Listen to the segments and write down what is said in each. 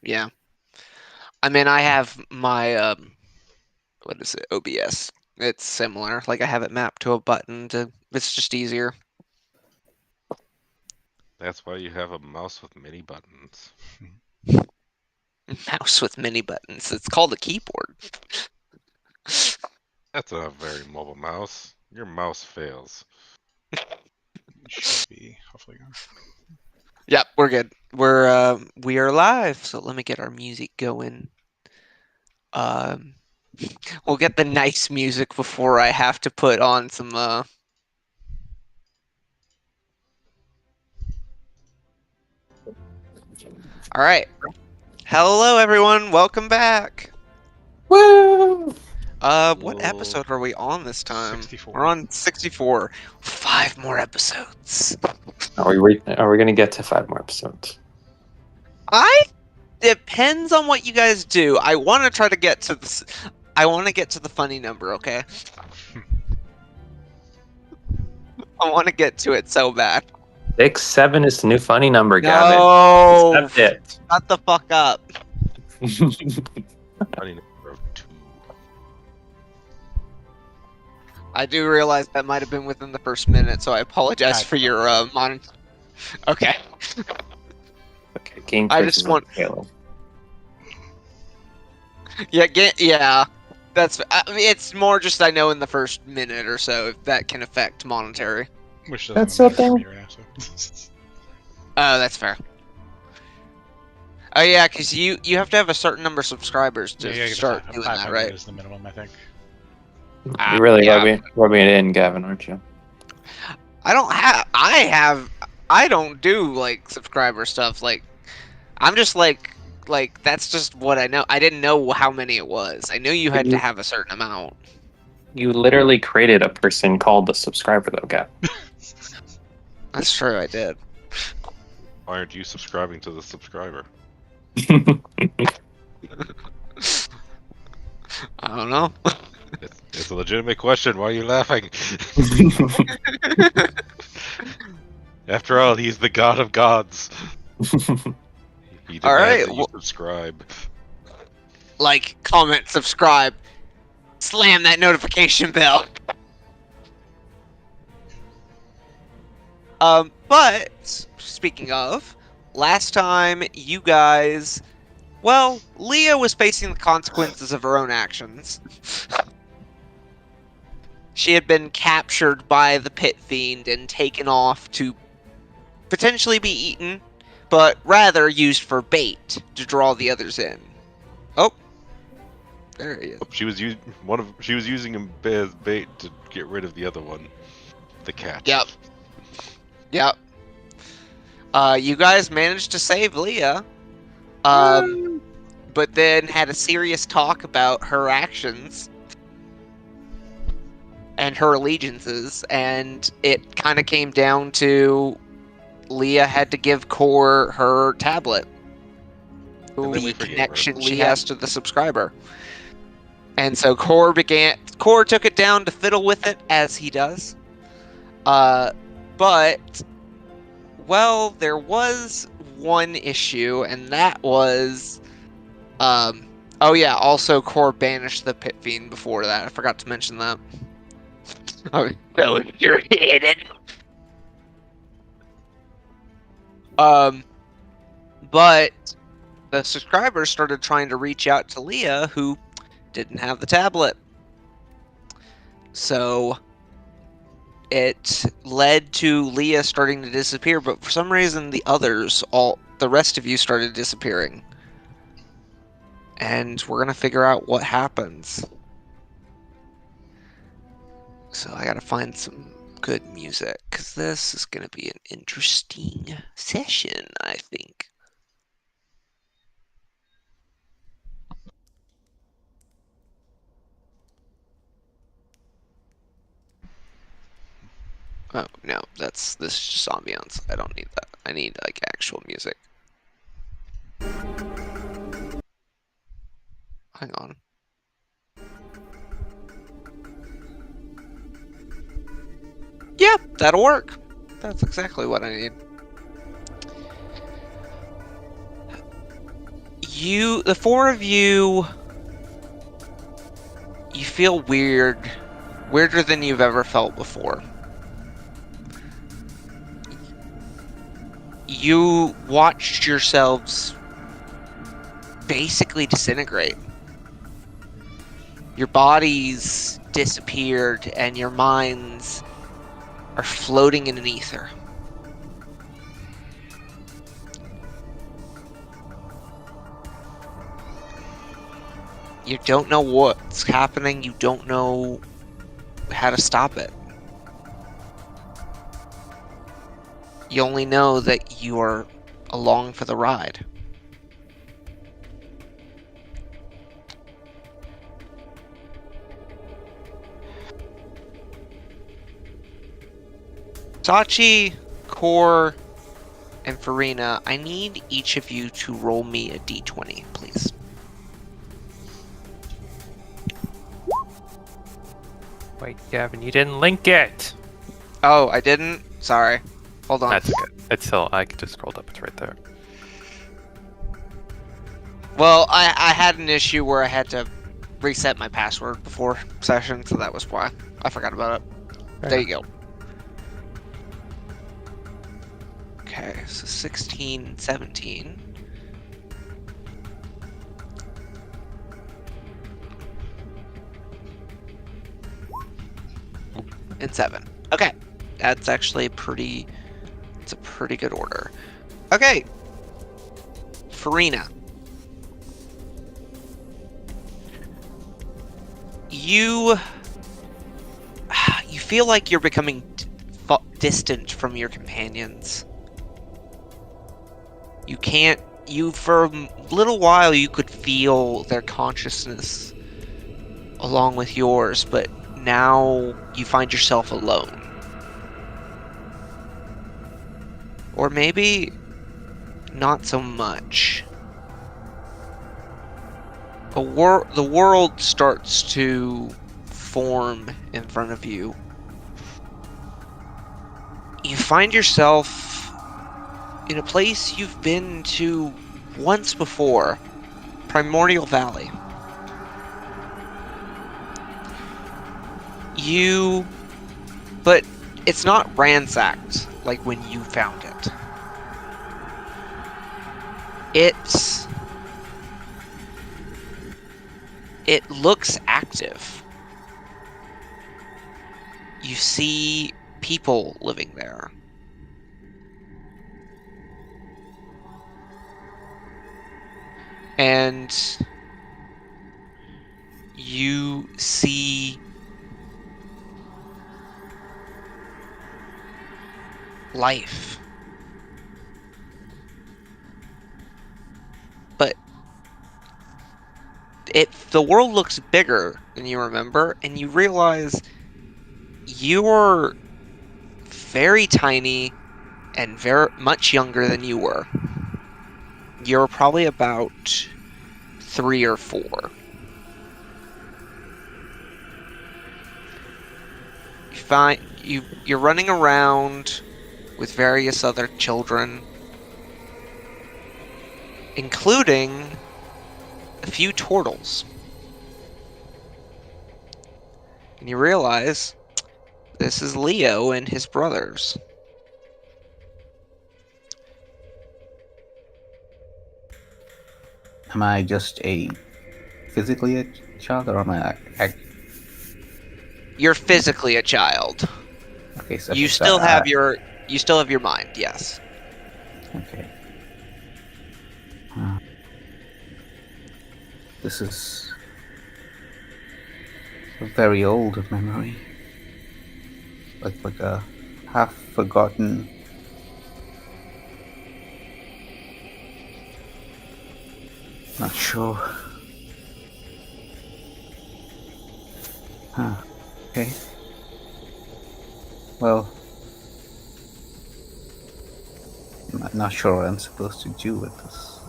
Yeah. I mean, I have my what is it? OBS. It's similar. Like I have it mapped to a button to. It's just easier. That's why you have a mouse with many buttons. Mouse with many buttons. It's called a keyboard. That's a very mobile mouse. Your mouse fails. You should be hopefully good. Yep, we're good. We are live. So let me get our music going. Um, we'll get the nice music before I have to put on some. All right. Hello, everyone. Welcome back. Woo! What Hello. episode are we on this time? 64. We're on 64. 5 more episodes. Are we gonna get to 5 more episodes? I depends on what you guys do. I want to try to get to this. I want to get to the funny number. Okay. I want to get to it so bad. 6-7 is the new funny number, Gavin. No, Accept it. shut the fuck up. Funny number of 2. I do realize that might have been within the first minute, so I apologize God, for your Okay. Okay, game I quiz just is want- Halo. Yeah. That's. I mean, it's more just I know in the first minute or so if that can affect monetary. Which doesn't That's matter for okay. me right now. So. Oh, that's fair. Oh yeah, because you have to have a certain number of subscribers to Yeah, start doing that, 500 right? is the minimum, I think. Ah, You're really yeah. rubbing it in, Gavin, aren't you? I don't have. I don't do like subscriber stuff. Like, I'm just like that's just what I know. I didn't know how many it was. I knew you had to have a certain amount. You literally created a person called the subscriber, though, Gavin. That's true. I did. Why aren't you subscribing to the subscriber? I don't know. It's a legitimate question. Why are you laughing? After all, he's the god of gods. He demands right, that you subscribe. Like, comment, subscribe, slam that notification bell. But speaking of, last time you guys, well, Leah was facing the consequences of her own actions. She had been captured by the pit fiend and taken off to potentially be eaten, but rather used for bait to draw the others in. Oh, there he is. She was using him as bait to get rid of the other one, the cat. Yep. Yep. You guys managed to save Leah, but then had a serious talk about her actions and her allegiances, and it kind of came down to Leah had to give Core her tablet. And then we The forgave connection her. she has to the subscriber. And so Core took it down to fiddle with it, as he does. But, well, there was one issue, and that was, oh yeah, also Core banished the Pit Fiend before that. I forgot to mention that. I was so infuriated. But the subscribers started trying to reach out to Leah, who didn't have the tablet. So it led to Leah starting to disappear, but for some reason the rest of you started disappearing. And we're gonna figure out what happens. So I gotta find some good music, because this is gonna be an interesting session, I think. Oh, no, this is just ambiance. I don't need that. I need, like, actual music. Hang on. Yeah, that'll work. That's exactly what I need. The four of you, you feel weirder than you've ever felt before. You watched yourselves basically disintegrate. Your bodies disappeared and your minds are floating in an ether. You don't know what's happening. You don't know how to stop it. You only know that you are along for the ride. Sachi, Core, and Farina, I need each of you to roll me a d20, please. Wait, Gavin, you didn't link it! Oh, I didn't? Sorry. Hold on. That's okay. It's still, I just scrolled up, it's right there. Well, I had an issue where I had to reset my password before session, so that was why. I forgot about it. There you go. Okay, so 16, 17. And 7. Okay. That's actually it's a pretty good order. Okay. Farina. You feel like you're becoming distant from your companions. For a little while you could feel their consciousness along with yours, but now you find yourself alone. Or maybe not so much. The world starts to form in front of you. You find yourself in a place you've been to once before, Primordial Valley. But it's not ransacked like when you found it. It looks active. You see people living there. And you see life. But the world looks bigger than you remember, and you realize you're very tiny and very much younger than you were. You're probably about 3 or 4. You're running around with various other children, including a few turtles. And you realize this is Leo and his brothers. Am I just physically a child, or am I? You're physically a child. Okay, so You still have your mind, yes. Okay. This is a very old memory. Like a half forgotten. Not sure. Okay. Well, I'm not sure what I'm supposed to do with this.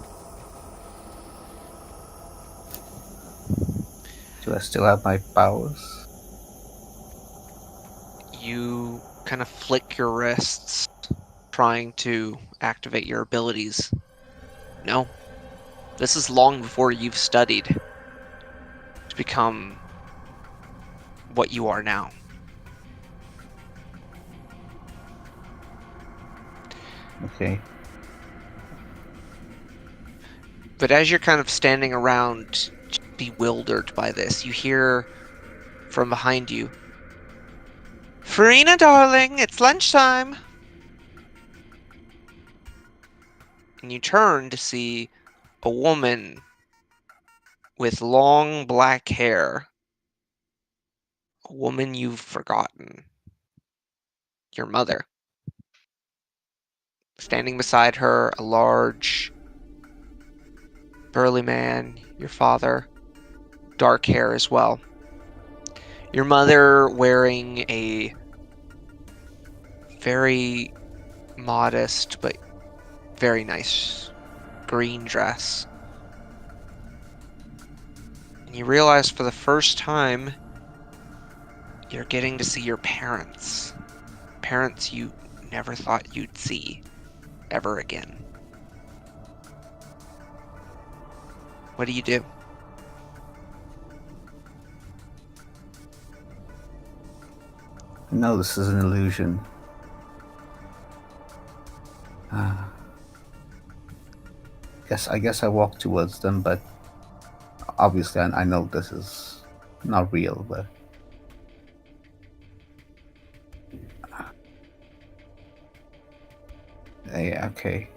Do I still have my powers? You kind of flick your wrists, trying to activate your abilities. No. This is long before you've studied to become what you are now. Okay. But as you're kind of standing around, bewildered by this, you hear from behind you, "Farina, darling, it's lunchtime!" And you turn to see a woman with long black hair. A woman you've forgotten. Your mother. Standing beside her, a large, burly man, your father. Dark hair as well. Your mother wearing a very modest but very nice green dress. And you realize for the first time you're getting to see your parents. Parents you never thought you'd see ever again. What do you do? No, this is an illusion. I guess I walk towards them, but obviously I know this is not real, but yeah, okay.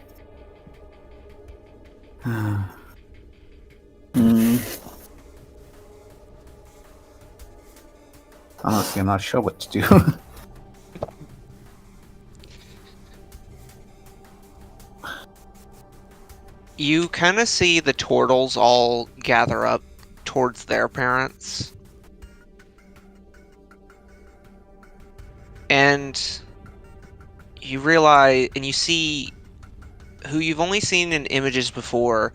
Honestly, I'm not sure what to do. You kind of see the turtles all gather up towards their parents. And you realize, and you see who you've only seen in images before,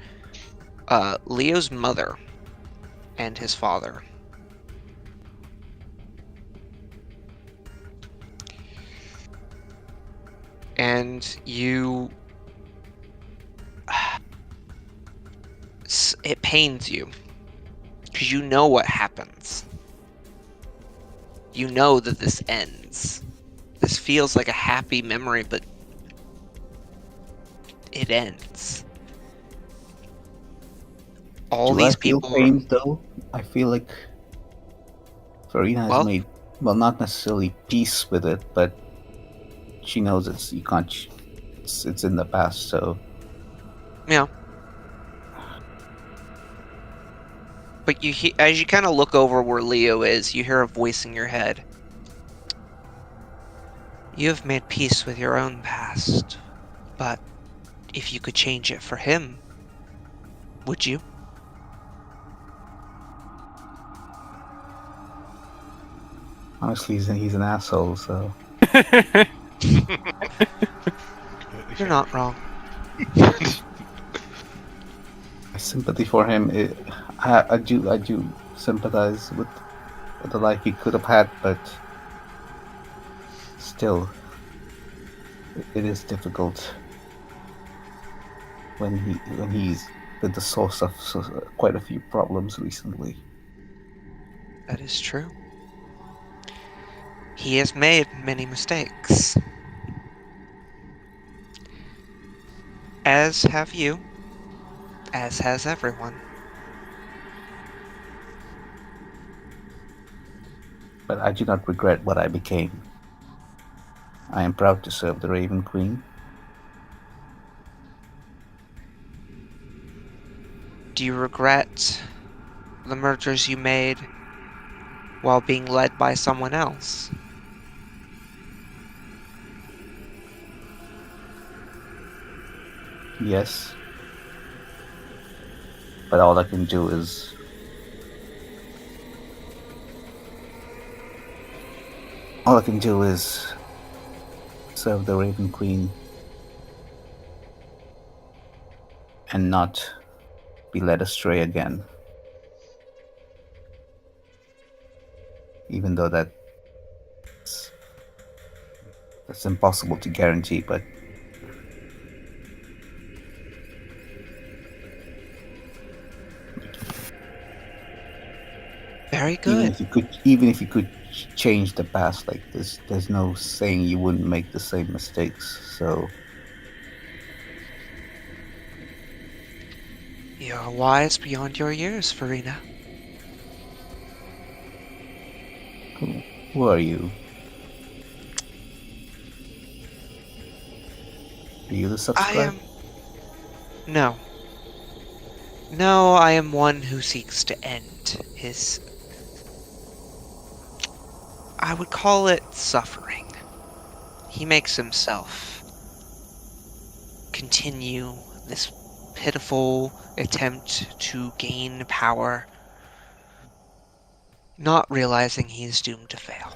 Leo's mother and his father. And you... It pains you. Because you know what happens. You know that this ends. This feels like a happy memory, but it ends. All Do these I feel people... pain though? I feel like Farina has Well- made, well, not necessarily peace with it, but she knows you can't. It's in the past, so Yeah. But as you kind of look over where Leo is, you hear a voice in your head. You have made peace with your own past, but if you could change it for him, would you? honestly, he's an asshole. So Completely You're fair. not wrong. my sympathy for him, I do sympathize with the life he could have had, but still, it is difficult when he's been the source of quite a few problems recently. That is true. He has made many mistakes. As have you. As has everyone. But I do not regret what I became. I am proud to serve the Raven Queen. Do you regret the murders you made while being led by someone else? Yes. But all I can do is serve the Raven Queen and not be led astray again. Even though that's impossible to guarantee, but Very good. Even if you could change the past, like there's no saying you wouldn't make the same mistakes. So You're wise beyond your years, Farina. who are you? Are you the I subscribe? am. No. No, I am one who seeks to end his. I would call it suffering. He makes himself continue this pitiful attempt to gain power, not realizing he is doomed to fail.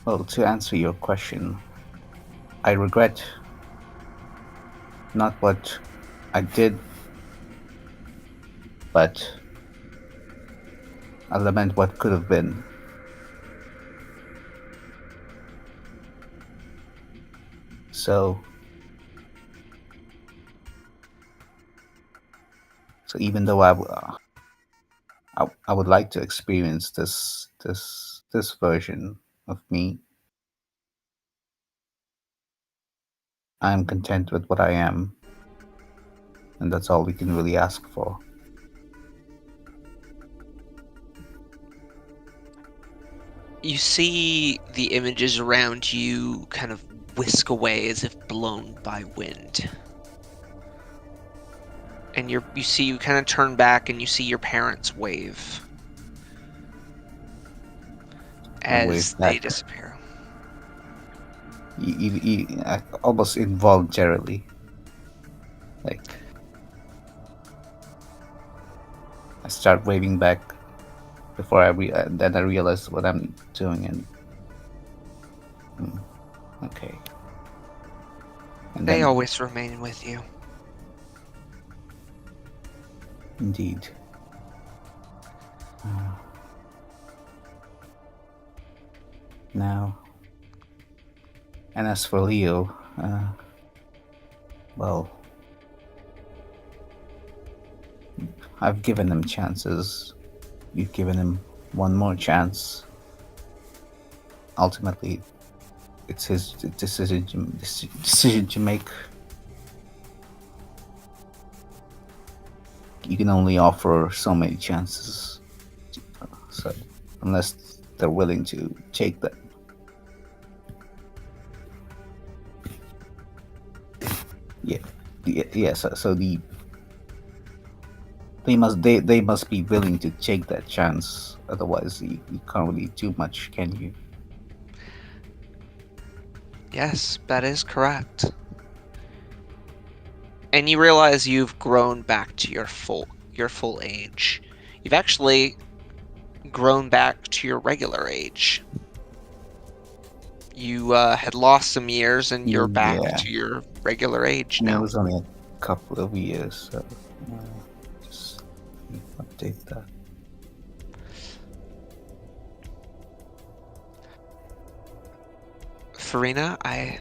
Well, to answer your question, I regret not what I did, but I lament what could have been. So even though I would like to experience this version of me, I am content with what I am, and that's all we can really ask for. You see the images around you kind of whisk away as if blown by wind. And you kind of turn back and you see your parents wave I wave as they back. disappear. Almost involuntarily, like I start waving back before then I realize what I'm doing, and okay. And They then, always remain with you. indeed. Now, and as for Leo, well, I've given him chances. You've given him one more chance. Ultimately, it's his decision to make. You can only offer so many chances. So, unless they're willing to take them. So they must be willing to take that chance. Otherwise, you can't really do much, can you? Yes, that is correct. And you realize you've grown back to your full age. You've actually grown back to your regular age. You had lost some years, and you're back Yeah. to your regular age I mean, it now. was only a couple of years, so just update that. Farina, I